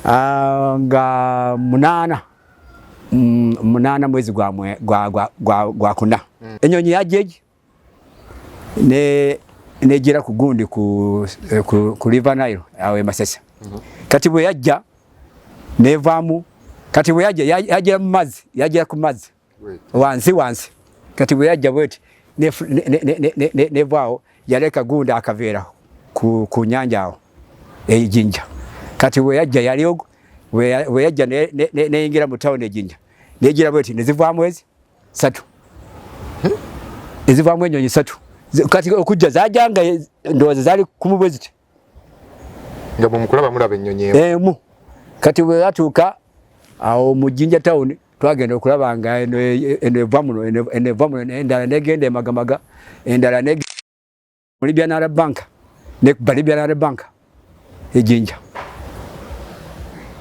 nga munana mwezi gwa kuna. Enyonyi yajeji nejira ku gundi ku River Nile awe Masesa. Kati bwe yajja nevamu, kati bwe yajja mu mazzi, yajja ku mazzi wansi. Kati bwe yajja bweti nevao yaleka gundi akaveera ku nyanja awo ejinja. Kati bwe yajja yaliogo we yajja neyingira mu town ejinja. Nejira bweti nezivamu ezi 3. Ezivamu enyonyi 3. Kati okujja zajanga ndoze zali kumubweziti. Nga mukulaba mulaba ennyonyi mu. Kati bwe atuuka awo mu Jinja town twagenda okulaba nga enevamuno endala negenda emagamaga, endala negenda mu Libya National Bank ne ku Libya National Bank ejinja.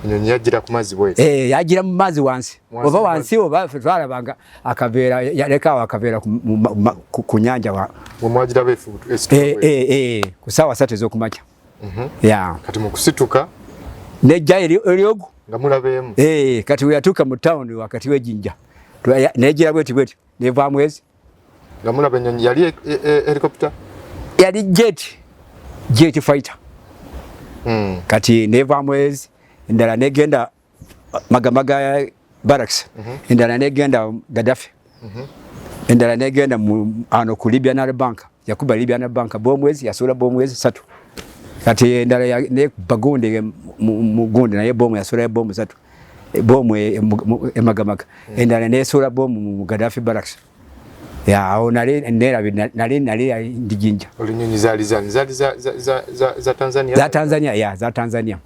Enyonyi yagira ku mazzi bwe. Yagira mu mazzi wansi. Oba wansi oba twalabanga akaveera yaleka akaveera ku nyanja wa. Mwagira befu ku sawa 3 ez'okumakya. Kati mu kusituka nejja eriogo nga mulabeemu. Kati we yatuuka mu town wakati w'ejinja. Nejira bweti nevaamu ezi. Nga mulaba ennyonyi yali helicopter? Yali jet fighter. Kati nevaamu ezi. Endala negenda magamaga barracks. Endala negenda Gaddafi. Endala negenda ano ku Libya National Bank. Yakuba Libya National Bank bomwezi yasula bomwezi 3. Kati endala ne bagunde mu gundi naye bomu yasula bomu 3. Bomu emagamaga. Endala nesula bomu mu Gaddafi barracks. Awo nali ndijinja. Olunyonyi zali za Tanzania? Za Tanzania.